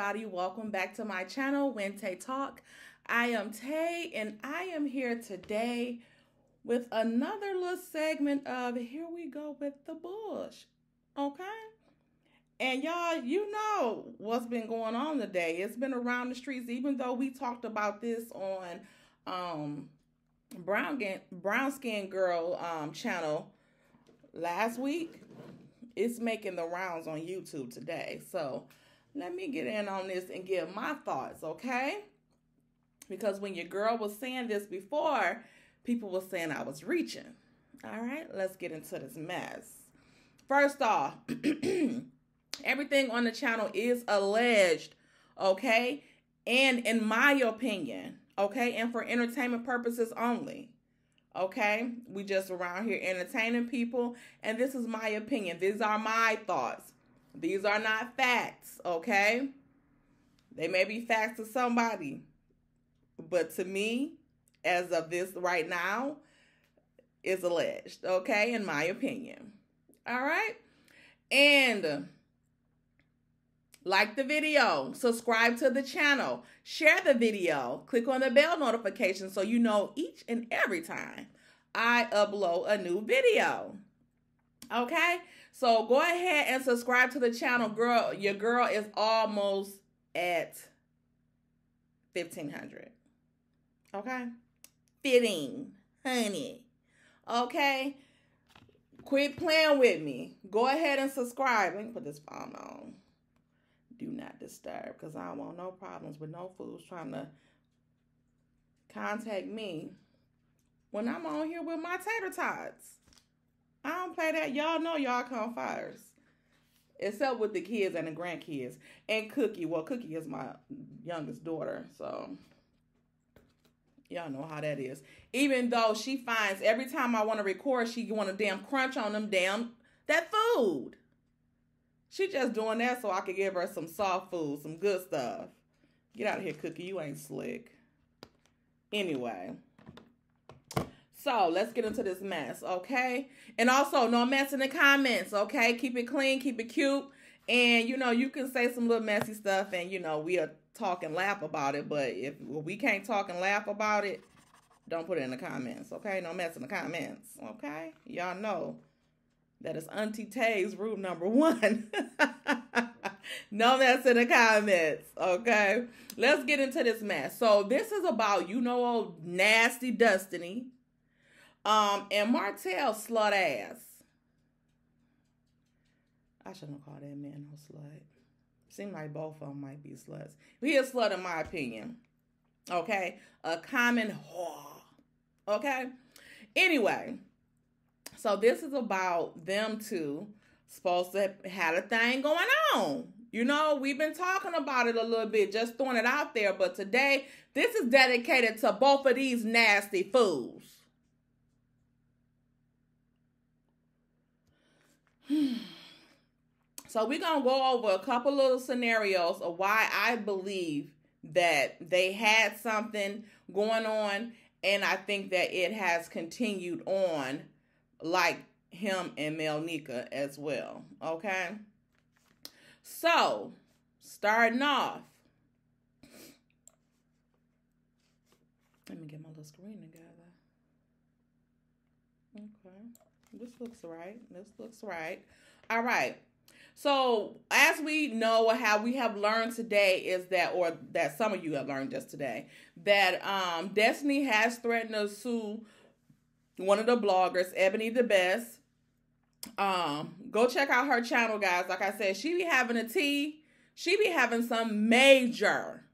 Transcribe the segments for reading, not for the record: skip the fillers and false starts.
everybody. Welcome back to my channel, When Tay Talk. I am Tay, and I am here today with another little segment of Here We Go with the Bush. Okay? And y'all, you know what's been going on today. It's been around the streets, even though we talked about this on Brown Skin Girl channel last week. It's making the rounds on YouTube today. So let me get in on this and give my thoughts, okay? Because when your girl was saying this before, people were saying I was reaching. All right, let's get into this mess. First off, everything on the channel is alleged, okay? And in my opinion, okay? And for entertainment purposes only. Okay, we just around here entertaining people, and this is my opinion. These are my thoughts. These are not facts, okay? They may be facts to somebody, but to me, as of this right now, is alleged, okay, in my opinion. All right? And like the video, subscribe to the channel, share the video, click on the bell notification so you know each and every time I upload a new video. Okay? So go ahead and subscribe to the channel. Girl, your girl is almost at 1,500. Okay? Fitting, honey. Okay? Quit playing with me. Go ahead and subscribe. Let me put this phone on. Do not disturb, because I don't want no problems with no fools trying to contact me when I'm on here with my tater tots. I don't play that. Y'all know y'all come first. Except with the kids and the grandkids. And Cookie. Well, Cookie is my youngest daughter, so y'all know how that is. Even though she finds every time I want to record, she want to damn crunch on that food. She just doing that so I could give her some soft food, some good stuff. Get out of here, Cookie. You ain't slick. Anyway. So, let's get into this mess, okay? And also, no mess in the comments, okay? Keep it clean, keep it cute. And, you know, you can say some little messy stuff and, you know, we'll talk and laugh about it. But if we can't talk and laugh about it, don't put it in the comments, okay? No mess in the comments, okay? Y'all know. That is Auntie Tay's rule number 1. No mess in the comments, okay? Let's get into this mess. So this is about, you know, old nasty Dustiny and Slawtell'S. I shouldn't call that man no slut. Seems like both of them might be sluts. He is a slut in my opinion, okay? A common whore, okay? Anyway. So this is about them two supposed to have a thing going on. You know, we've been talking about it a little bit, just throwing it out there. But today, this is dedicated to both of these nasty fools. So we're going to go over a couple little scenarios of why I believe that they had something going on. And I think that it has continued on. Like him and Melnika as well, okay? So, starting off. Let me get my little screen together. Okay. This looks right. This looks right. All right. So, as we know, how we have learned today is that, or that some of you have learned just today, that Destiny has threatened to sue one of the bloggers, Ebony the Best. Go check out her channel, guys. Like I said, she be having a tea. She be having some major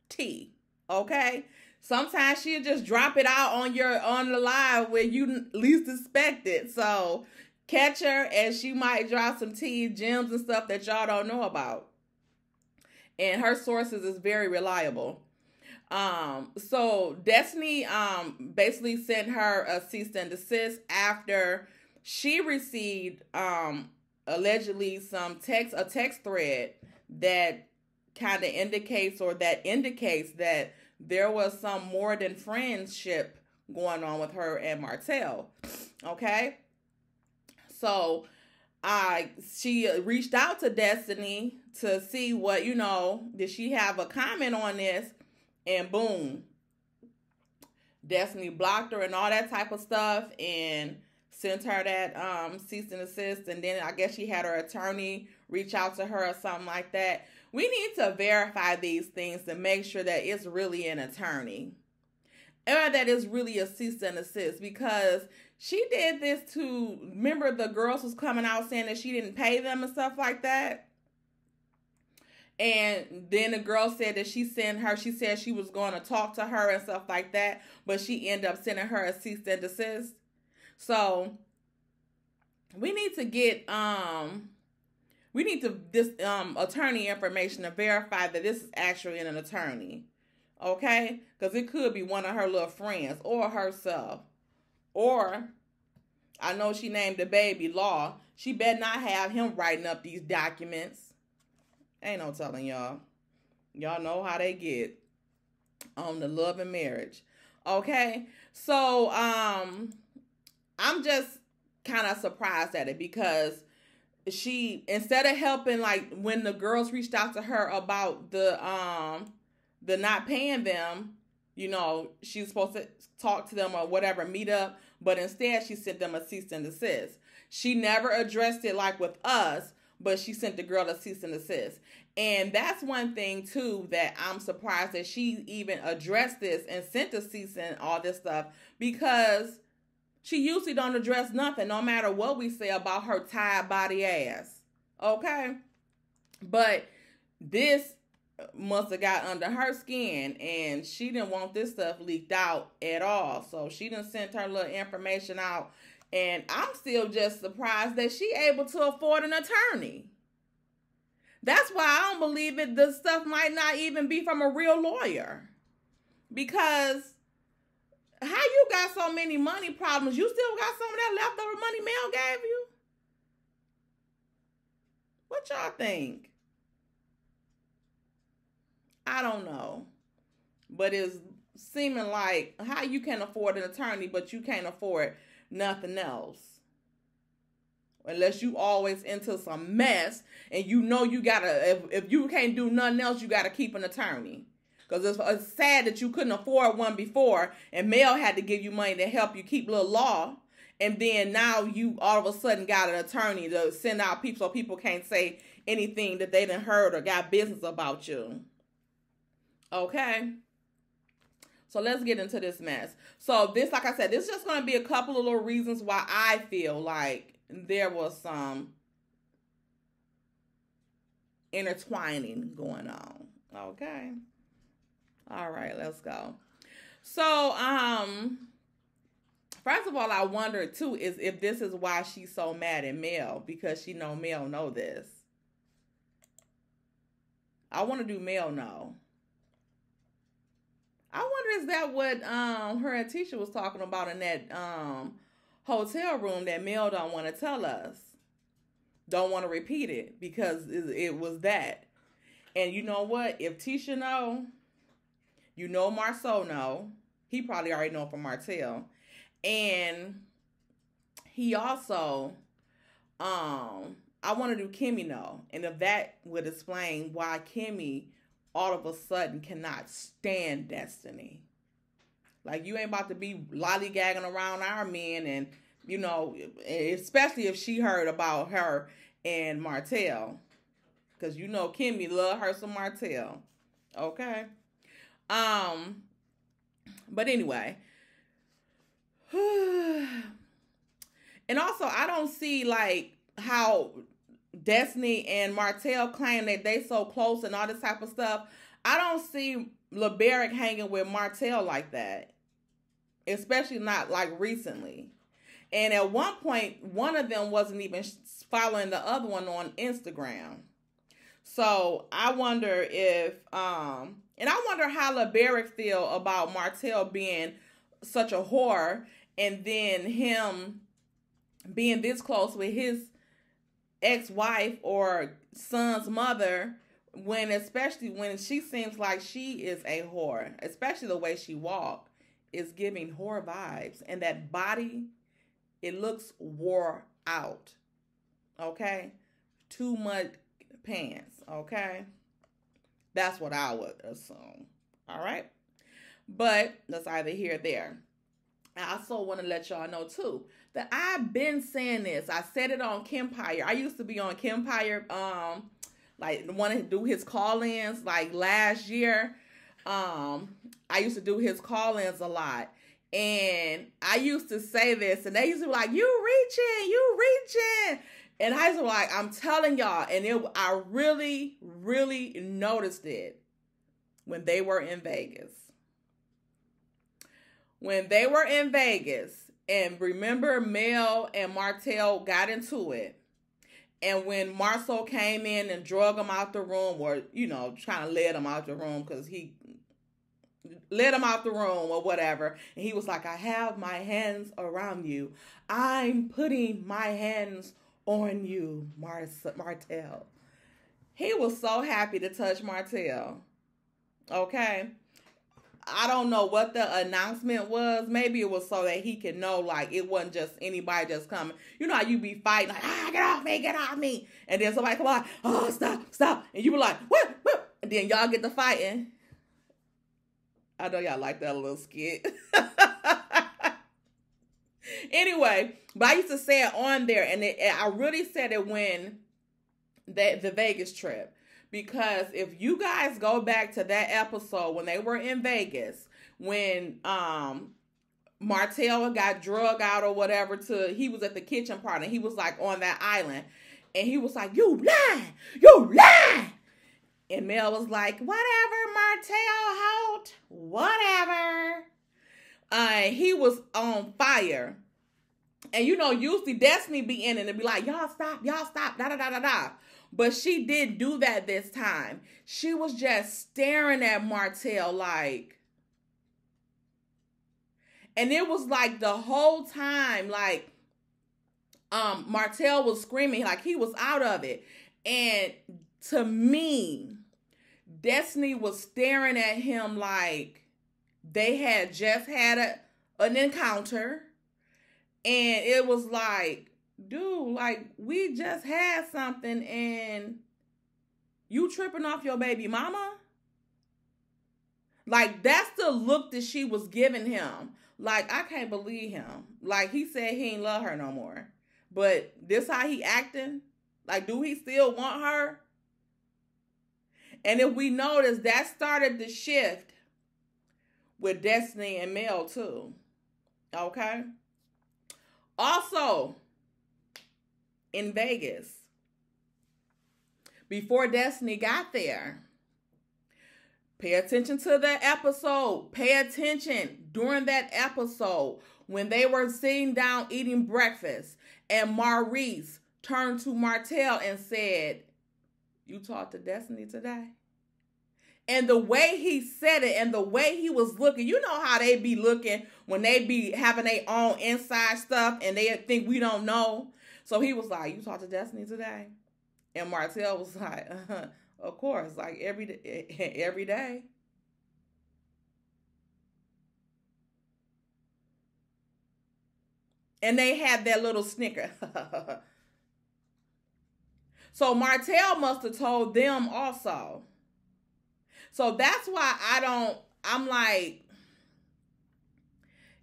tea. Okay? Sometimes she'll just drop it out on the live where you least expect it. So catch her, and she might drop some tea, gems, and stuff that y'all don't know about. And her sources is very reliable. So Destiny, basically sent her a cease and desist after she received, allegedly a text thread that kind of indicates that there was some more than friendship going on with her and Martell. Okay. So, She reached out to Destiny to see what, did she have a comment on this? And boom, Destiny blocked her and all that type of stuff and sent her that cease and desist. And then I guess she had her attorney reach out to her or something like that. We need to verify these things to make sure that it's really an attorney or that it's really a cease and desist, because she did this to, remember the girls was coming out saying that she didn't pay them and stuff like that. And then the girl said that she said she was going to talk to her and stuff like that, but she ended up sending her a cease and desist. So we need to get this attorney information to verify that this is actually an attorney. Okay? Because it could be one of her little friends or herself. Or, I know she named the baby Law. She better not have him writing up these documents. Ain't no telling y'all. Y'all know how they get on the love and marriage. Okay? So, I'm just kind of surprised at it, because she, instead of helping, like when the girls reached out to her about the not paying them, she's supposed to talk to them or whatever, meet up, but instead she sent them a cease and desist. She never addressed it like with us, but she sent the girl a cease and desist. And that's one thing too that I'm surprised that she even addressed this and sent a cease and all this stuff, because she usually don't address nothing, no matter what we say about her tired body ass. Okay? But this must have got under her skin, and she didn't want this stuff leaked out at all. So she done sent her little information out, and I'm still just surprised that she able to afford an attorney. That's why I don't believe it. The stuff might not even be from a real lawyer, because how you got so many money problems? You still got some of that leftover money Mel gave you? What y'all think? I don't know. But it's seeming like how you can afford an attorney, but you can't afford nothing else. Unless you always into some mess and you gotta, if you can't do nothing else, you gotta keep an attorney. Because it's sad that you couldn't afford one before and Mel had to give you money to help you keep little law. And then now you all of a sudden got an attorney to send out people so people can't say anything that they done heard or got business about you. Okay? So let's get into this mess. So this, like I said, this is just going to be a couple of little reasons why I feel like there was some intertwining going on. Okay? All right, let's go. So, first of all, I wonder too is if this is why she's so mad at Mel, because she know Mel know this. I want to do Mel know. I wonder is that what her and Tisha was talking about in that hotel room that Mel don't want to tell us. Don't want to repeat it because it was that. And you know what? If Tisha know, you know Marceau know. He probably already know from Martell. And he also, I want to do Kimmy know. And if that would explain why Kimmy all of a sudden cannot stand Destiny. Like, you ain't about to be lollygagging around our men and, you know, especially if she heard about her and Martell. Because you know Kimmy love her some Martell. Okay? But anyway. And also, I don't see, like, how Destiny and Martell claim that they so close and all this type of stuff. I don't see LeBaric hanging with Martell like that. Especially not, like, recently. And at one point, one of them wasn't even following the other one on Instagram. So, I wonder if, and I wonder how LeBaric feel about Martell being such a whore and then him being this close with his ex-wife or son's mother, especially when she seems like she is a whore, especially the way she walk is giving whore vibes, and that body, it looks wore out. Okay? Too much pants. Okay? That's what I would assume. All right? But that's either here or there. I also want to let y'all know too that I've been saying this. I said it on Kempire. I used to be on Kempire, like want to do his call-ins like last year. I used to do his call-ins a lot. And I used to say this, and they used to be like, you reaching. And I was like, I'm telling y'all, and I really, really noticed it when they were in Vegas. When they were in Vegas, and remember Mel and Martell got into it, and when Marceau came in and drug him out the room, or, you know, trying to let him out the room because he let him out the room or whatever, and he was like, I have my hands around you. I'm putting my hands on you, Martell. He was so happy to touch Martell. Okay? I don't know what the announcement was. Maybe it was so that he could know, like, it wasn't just anybody just coming. You know how you be fighting, like, get off me. And then somebody come on, oh, stop. And you be like, what? And then y'all get to fighting. I know y'all like that little skit. Anyway, but I used to say it on there, and I really said it when the Vegas trip. Because if you guys go back to that episode when they were in Vegas, when Martell got drug out or whatever, he was at the kitchen party, and he was like on that island, and he was like, you lie. And Mel was like, whatever, Martell, Holt, whatever. He was on fire. And you know, usually Destiny be in it and be like, y'all stop, da. But she didn't do that this time. She was just staring at Martell like, and it was like the whole time, like, Martell was screaming like he was out of it. And to me, Destiny was staring at him like they had just had an encounter. And it was like, dude, like, we just had something and you tripping off your baby mama? Like, that's the look that she was giving him. Like, I can't believe him. Like, he said he ain't love her no more. But this how he acting? Like, do he still want her? And if we notice, that started the shift with Destiny and Mel too. Okay? Also, in Vegas, before Destiny got there, pay attention to the episode. Pay attention during that episode when they were sitting down eating breakfast and Maurice turned to Martell and said, you talked to Destiny today? And the way he said it and the way he was looking, you know how they be looking when they be having their own inside stuff and they think we don't know. So he was like, you talked to Destiny today? And Martell was like, of course, like every day. And they had that little snicker. So Martell must have told them also. So that's why I'm like,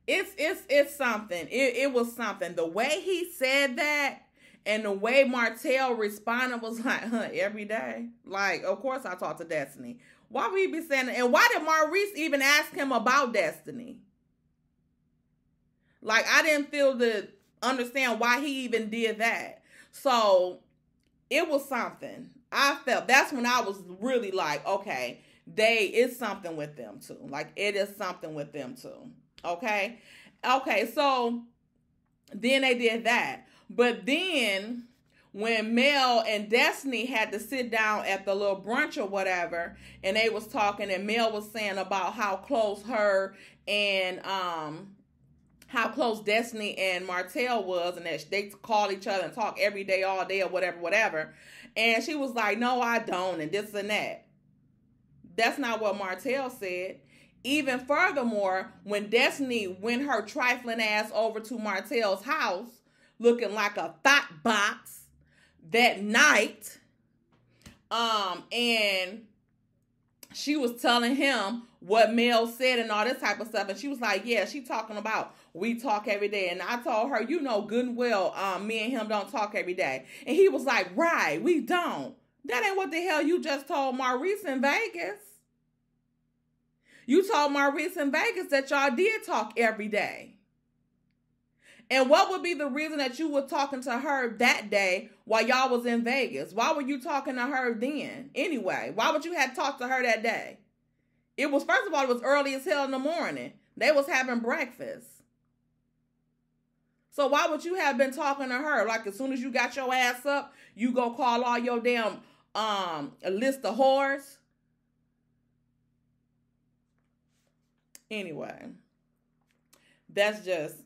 it's something. It was something. The way he said that and the way Martell responded was like, every day. Like, of course I talk to Destiny. Why would he be saying that? And why did Maurice even ask him about Destiny? Like, I didn't feel to understand why he even did that. So it was something. I felt, that's when I was really like, okay, it's something with them too. Like, it is something with them too. Okay. So then they did that. But then when Mel and Destiny had to sit down at the little brunch or whatever, and they was talking, and Mel was saying about how close her and how close Destiny and Martell was, and that they called each other and talk every day, all day, or whatever. And she was like, no, I don't, and this and that. That's not what Martell said. Even furthermore, when Destiny went her trifling ass over to Martell's house, looking like a thought box, that night. And she was telling him what Mel said and all this type of stuff. And she was like, yeah, she talking about we talk every day. And I told her, you know good and well, me and him don't talk every day. And he was like, right, we don't. That ain't what the hell you just told Maurice in Vegas. You told Maurice in Vegas that y'all did talk every day. And what would be the reason that you were talking to her that day while y'all was in Vegas? Why were you talking to her then? Anyway, why would you have talked to her that day? It was, first of all, it was early as hell in the morning. They was having breakfast. So why would you have been talking to her? Like as soon as you got your ass up, you go call all your damn a list of whores? Anyway, that's just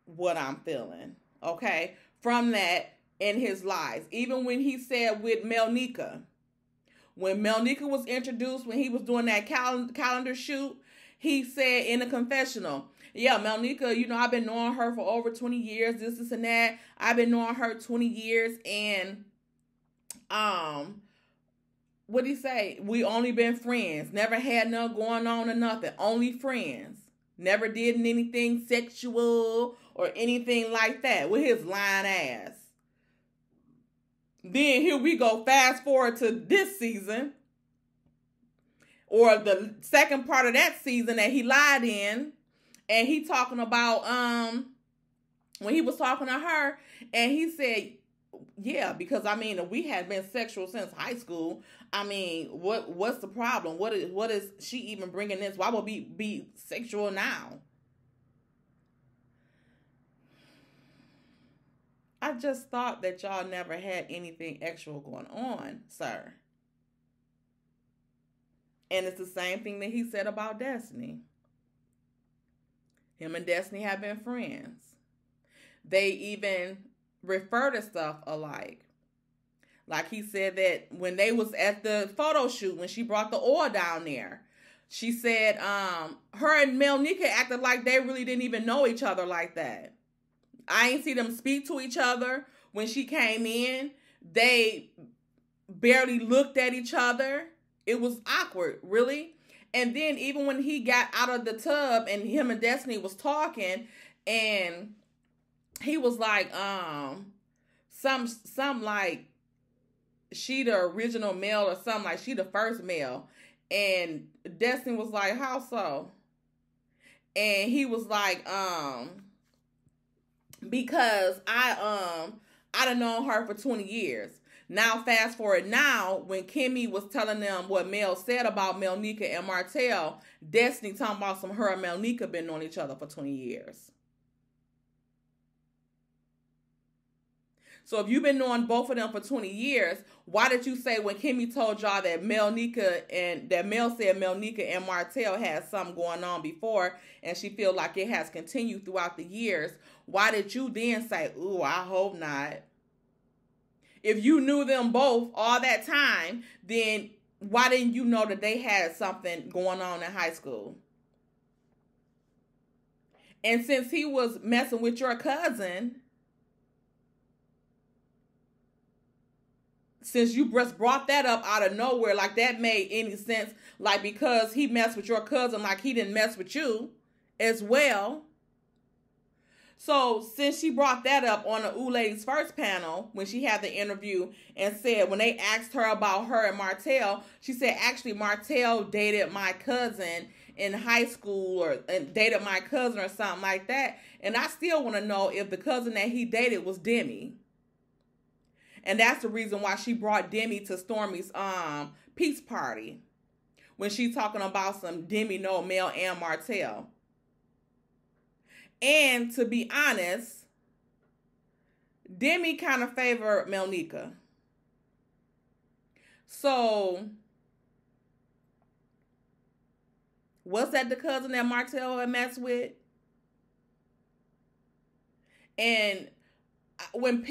what I'm feeling, okay? From that in his lies. Even when he said with Melnika, when Melnika was introduced, when he was doing that calendar shoot, he said in a confessional, yeah, Melnika, you know, I've been knowing her for over 20 years, this and that. I've been knowing her 20 years, and what'd he say? We only been friends. Never had nothing going on or nothing. Only friends. Never did anything sexual or anything like that with his lying ass. Then here we go, fast forward to this season, or the second part of that season that he lied in, and he talking about when he was talking to her, and he said, yeah, because I mean, we had been sexual since high school. I mean, what's the problem? What is she even bringing this? Why would we be sexual now? I just thought that y'all never had anything actual going on, sir. And it's the same thing that he said about Destiny. Him and Destiny have been friends. They even refer to stuff alike. Like he said that when they was at the photo shoot, when she brought the oil down there, she said her and Melnika acted like they really didn't even know each other like that. I ain't see them speak to each other when she came in. They barely looked at each other. It was awkward, really. And then even when he got out of the tub and him and Destiny was talking, and he was like, some like she the original male or something, like she the first male. And Destiny was like, how so? And he was like, because I done known her for 20 years. Now fast forward now, when Kimmy was telling them what Mel said about Melnika and Martell, Destiny talking about some her and Melnika been knowing each other for 20 years. So if you've been knowing both of them for 20 years, why did you say when Kimmy told y'all that Mel said Melnika and Martell had something going on before, and she feel like it has continued throughout the years, why did you then say, ooh, I hope not? If you knew them both all that time, then why didn't you know that they had something going on in high school? And since he was messing with your cousin, since you just brought that up out of nowhere, like that made any sense, like because he messed with your cousin, like he didn't mess with you as well. So since she brought that up on the Ooh Ladies First panel, when she had the interview and said, when they asked her about her and Martell, she said, actually Martell dated my cousin in high school, or dated my cousin or something like that. And I still want to know if the cousin that he dated was Demi. And that's the reason why she brought Demi to Stormy's peace party, when she's talking about some Demi know Mel and Martell. And to be honest, Demi kind of favored Melnika. So, was that the cousin that Martell had messed with? And when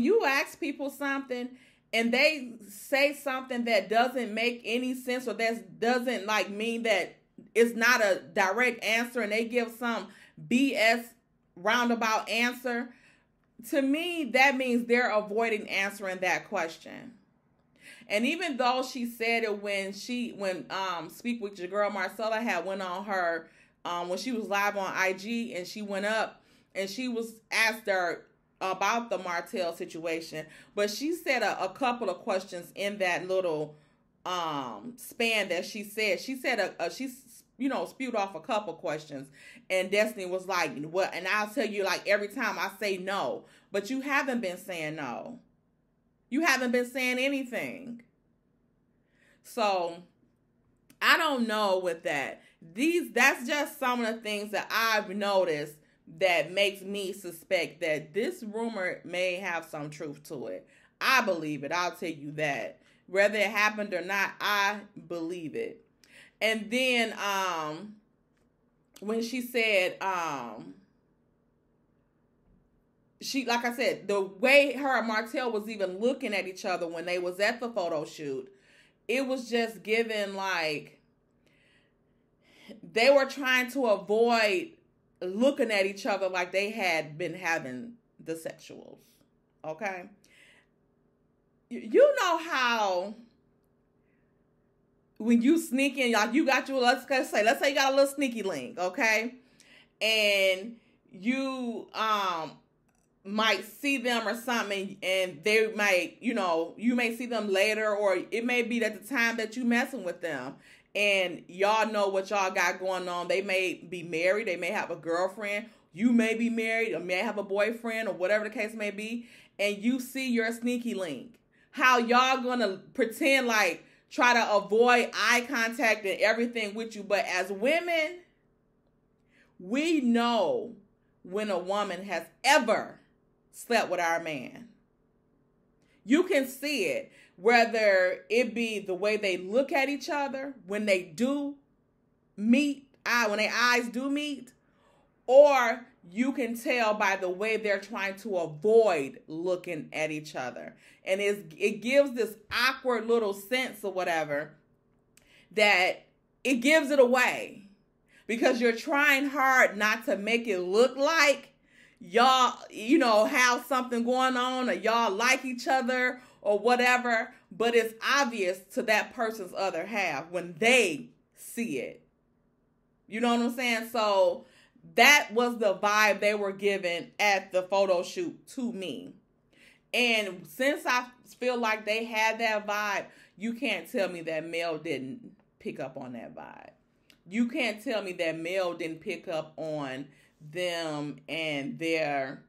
you ask people something and they say something that doesn't make any sense, or that doesn't like mean that it's not a direct answer, and they give some BS roundabout answer, to me, that means they're avoiding answering that question. And even though she said it when Speak With Your Girl Marcella had went on her when she was live on IG, and she went up and she was asked her about the Martell situation, but she said a couple of questions in that little span that she said. She said spewed off a couple questions, and Destiny was like, "What?" And I'll tell you, like, every time I say no, but you haven't been saying no. You haven't been saying anything. So I don't know with that. That's just some of the things that I've noticed that makes me suspect that this rumor may have some truth to it. I believe it. I'll tell you that. Whether it happened or not, I believe it. And then when she said like I said, the way her and Martell was even looking at each other when they was at the photo shoot, it was just given like they were trying to avoid looking at each other like they had been having the sexuals. Okay? You know how when you sneak in, like you got your, let's say you got a little sneaky link, okay? And you might see them or something, and they might, you may see them later, or it may be at the time that you messing with them, and y'all know what y'all got going on. They may be married, they may have a girlfriend, you may be married, or may have a boyfriend, or whatever the case may be, and you see your sneaky link. How y'all gonna pretend like, try to avoid eye contact and everything with you, but as women, we know when a woman has ever slept with our man. You can see it, whether it be the way they look at each other when they do meet, when their eyes do meet, or you can tell by the way they're trying to avoid looking at each other. And it gives this awkward little sense or whatever that it gives it away, because you're trying hard not to make it look like y'all, have something going on, or y'all like each other or whatever, but it's obvious to that person's other half when they see it. You know what I'm saying? So that was the vibe they were given at the photo shoot to me. And since I feel like they had that vibe, you can't tell me that Mel didn't pick up on that vibe. You can't tell me that Mel didn't pick up on them and their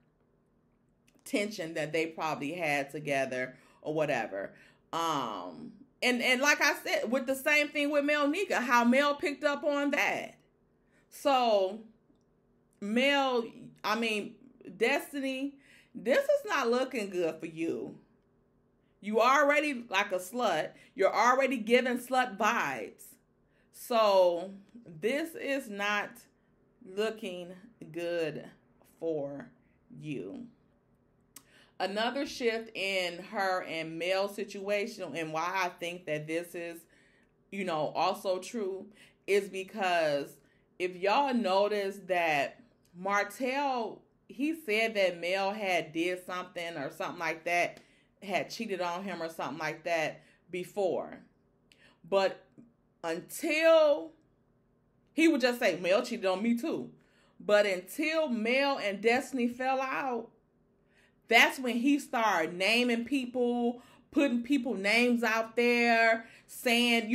tension that they probably had together or whatever. And like I said, with the same thing with Mel Nika, how Mel picked up on that. So Destiny, this is not looking good for you. You already like a slut. You're already giving slut vibes. So this is not looking good for you. Another shift in her and Mel's situation, and why I think that this is, also true, is because if y'all notice that Martell, he said that Mel had did something or something like that, had cheated on him or something like that before. But until, he would just say, Mel cheated on me too. But until Mel and Destiny fell out, that's when he started naming people, putting people names out there, saying,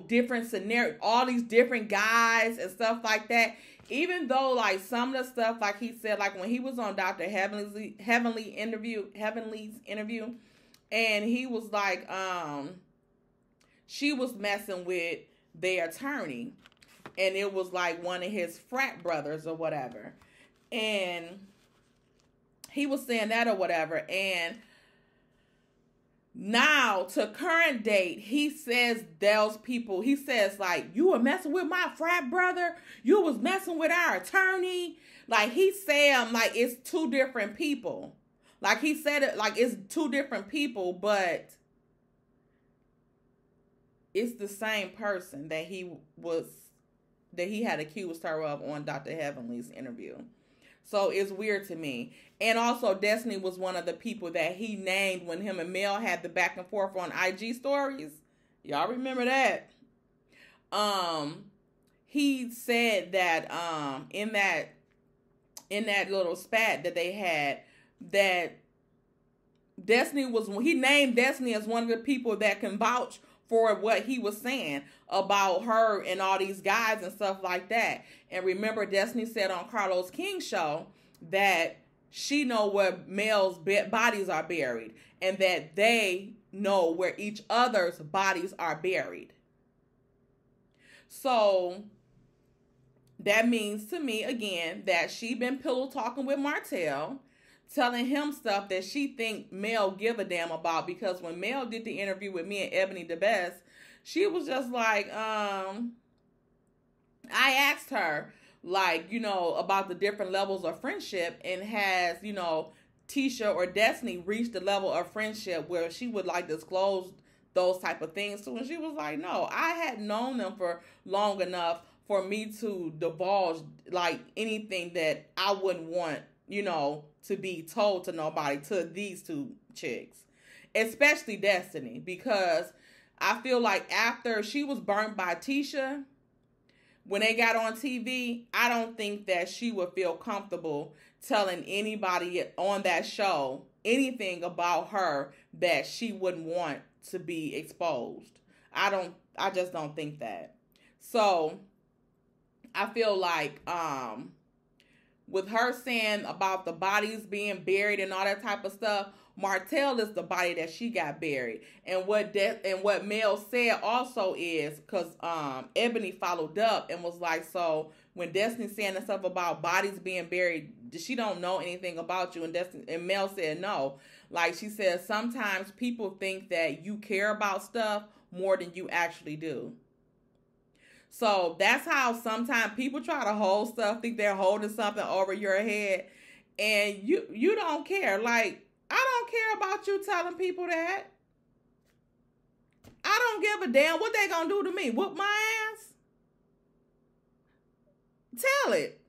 different scenarios, all these different guys and stuff like that. Even though, like, some of the stuff, like he said, like when he was on Dr. Heavenly's interview, and he was like, she was messing with their attorney, and it was like one of his frat brothers or whatever, and he was saying that or whatever, and now to current date, he says those people, he says like, you were messing with my frat brother, you was messing with our attorney, like he said, like it's two different people, like he said it like it's two different people, but it's the same person that he had accused her of on Dr. Heavenly's interview. So it's weird to me. And also, Destiny was one of the people that he named when him and Mel had the back and forth on IG stories. Y'all remember that? He said that in that little spat that they had, that he named Destiny as one of the people that can vouch for what he was saying about her and all these guys and stuff like that. And remember, Destiny said on Carlos King's show that she know where Mel's bodies are buried, and that they know where each other's bodies are buried. So that means to me, again, that she been pillow talking with Martell, telling him stuff that she think Mel give a damn about, because when Mel did the interview with me and Ebony the Best, she was just like, I asked her, like, about the different levels of friendship, and has, Tisha or Destiny reached the level of friendship where she would like disclose those type of things too. And she was like, no, I had known them for long enough for me to divulge like anything that I wouldn't want, to be told to nobody, to these two chicks, especially Destiny, because I feel like after she was burnt by Tisha, when they got on TV, I don't think that she would feel comfortable telling anybody on that show anything about her that she wouldn't want to be exposed. I just don't think that. So I feel like with her saying about the bodies being buried and all that type of stuff, Martell is the body that she got buried. And what Mel said also is, because Ebony followed up and was like, so when Destiny's saying the stuff about bodies being buried, she don't know anything about you. And Mel said no. Like she said, sometimes people think that you care about stuff more than you actually do. So that's how sometimes people try to hold stuff, think they're holding something over your head, and you don't care. Like, I don't care about you telling people that. I don't give a damn what they gonna do to me. Whoop my ass? Tell it.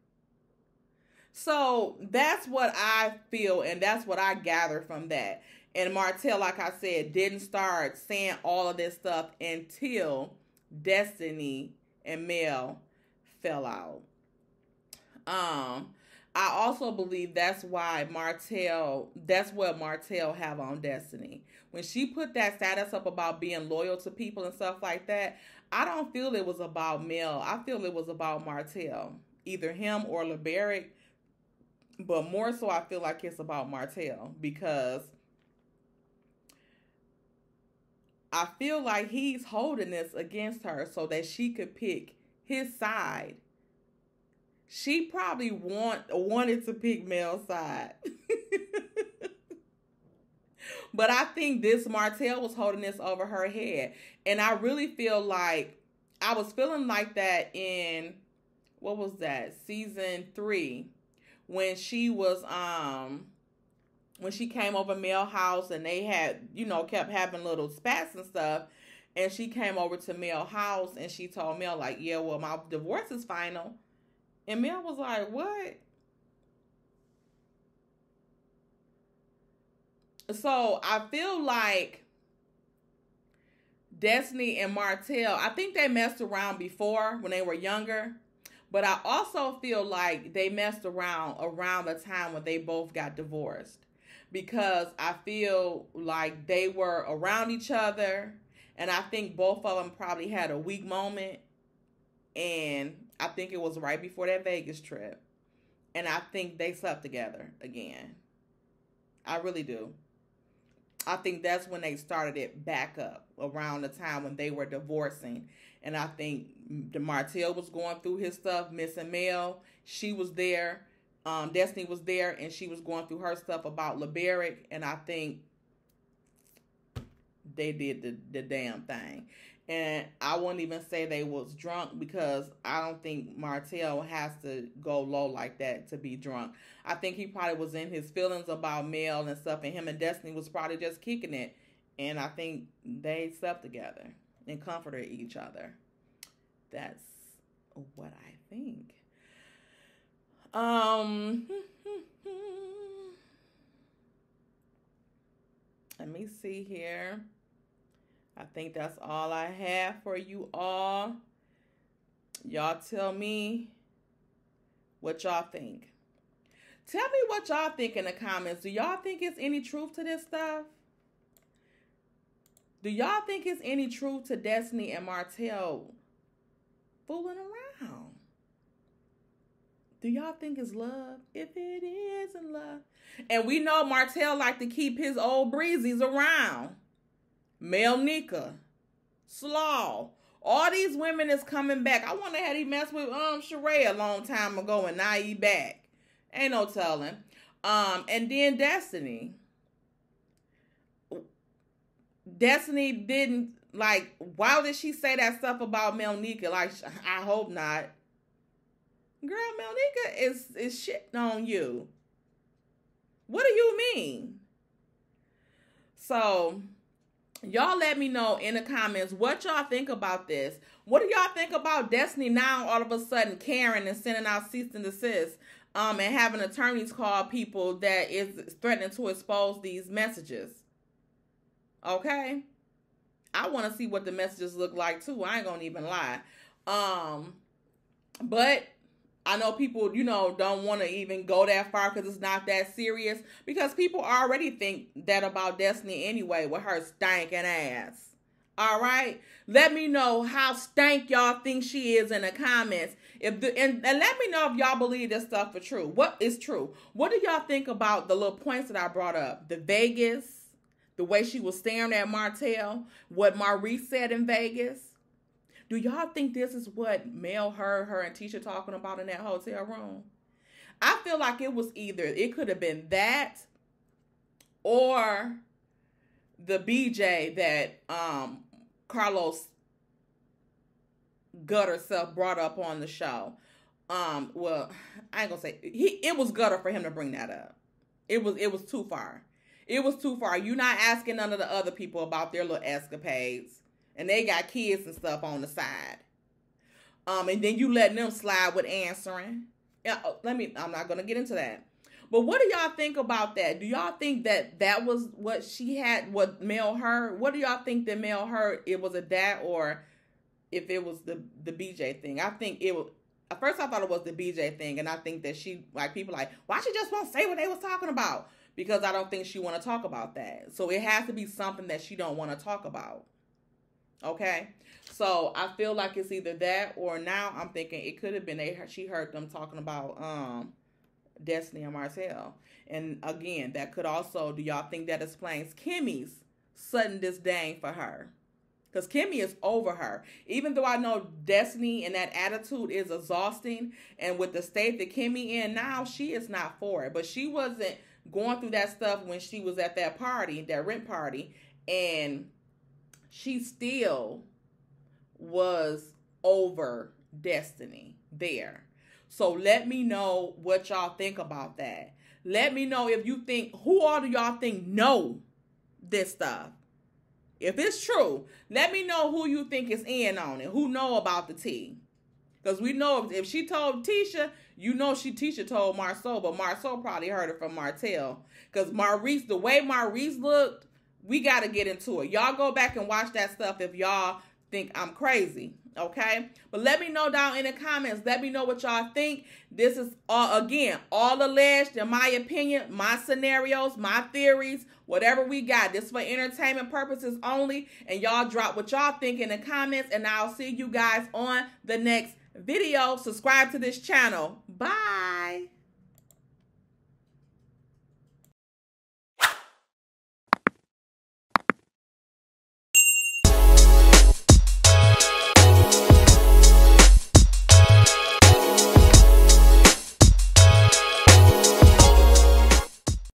So that's what I feel, and that's what I gather from that. And Martell, like I said, didn't start saying all of this stuff until Destiny and Mel fell out. I also believe that's what Martell have on Destiny. When she put that status up about being loyal to people and stuff like that, I don't feel it was about Mel. I feel it was about Martell. Either him or LeBaric. But more so, I feel like it's about Martell, because I feel like he's holding this against her so that she could pick his side. She probably wanted to pick Mel's side. But I think this Martell was holding this over her head. And I really feel like I was feeling like that in, what was that, season 3, when she was when she came over Mel's house and they had, kept having little spats and stuff. And she came over to Mel's house and she told Mel, like, yeah, well, my divorce is final. And Mel was like, what? So I feel like Destiny and Martell, I think they messed around before when they were younger. But I also feel like they messed around the time when they both got divorced. Because I feel like they were around each other. And I think both of them probably had a weak moment. And I think it was right before that Vegas trip. And I think they slept together again. I really do. I think that's when they started it back up, around the time when they were divorcing. And I think Martell was going through his stuff, missing Mel. She was there. Destiny was there, and she was going through her stuff about LeBaric. And I think they did the damn thing. And I wouldn't even say they was drunk, because I don't think Martell has to go low like that to be drunk. I think he probably was in his feelings about Mel and stuff, and him and Destiny was probably just kicking it. And I think they slept together and comforted each other. That's what I think. see here. I think that's all I have for you all. Y'all tell me what y'all think. Tell me what y'all think in the comments. Do y'all think it's any truth to this stuff? Do y'all think it's any truth to Destiny and Martell fooling around? Do y'all think it's love? If it isn't love. And we know Martell like to keep his old breezies around. Melnika, Slaw, all these women is coming back. I wonder had he messed with Sheree a long time ago and now he back. Ain't no telling. And then Destiny. Destiny didn't, like, why did she say that stuff about Melnika? Like, I hope not. Girl, Melnika is shitting on you. What do you mean? So, y'all let me know in the comments what y'all think about this. What do y'all think about Destiny now all of a sudden caring and sending out cease and desist and having attorneys call people that is threatening to expose these messages? Okay? I want to see what the messages look like too. I ain't gonna even lie. But I know people, you know, don't want to even go that far because it's not that serious. Because people already think that about Destiny anyway with her stankin' ass. All right? Let me know how stank y'all think she is in the comments. And let me know if y'all believe this stuff is true. What is true? What do y'all think about the little points that I brought up? The Vegas, the way she was staring at Martell, what Maurice said in Vegas. Do y'all think this is what Mel heard her and Tisha talking about in that hotel room? I feel like it was either, it could have been that or the BJ that Carlos Gutter self brought up on the show. Well, I ain't gonna say, it was gutter for him to bring that up. It was too far. It was too far. You're not asking none of the other people about their little escapades. And they got kids and stuff on the side. And then you letting them slide with answering. I'm not going to get into that. But what do y'all think about that? Do y'all think that that was what she had, what Mel heard? What do y'all think that Mel heard? It was a that or if it was the BJ thing? I think it was, at first I thought it was the BJ thing. And I think that she, like people like, why she just won't say what they was talking about? Because I don't think she want to talk about that. So it has to be something that she don't want to talk about. Okay, so I feel like it's either that or now I'm thinking it could have been she heard them talking about Destiny and Martell. And again, that could also, do y'all think that explains Kimmy's sudden disdain for her? Because Kimmy is over her. Even though I know Destiny and that attitude is exhausting, and with the state that Kimmy in now, she is not for it. But she wasn't going through that stuff when she was at that party, that rent party, and she still was over Destiny there. So let me know what y'all think about that. Let me know if you think, who all do y'all think know this stuff? If it's true, let me know who you think is in on it, who know about the tea. Because we know if she told Tisha, you know Tisha told Marsau, but Marsau probably heard it from Martell. Because Maurice, the way Maurice looked, we got to get into it. Y'all go back and watch that stuff if y'all think I'm crazy, okay? But let me know down in the comments. Let me know what y'all think. This is, again, all alleged, in my opinion, my scenarios, my theories, whatever we got. This is for entertainment purposes only. And y'all drop what y'all think in the comments. And I'll see you guys on the next video. Subscribe to this channel. Bye.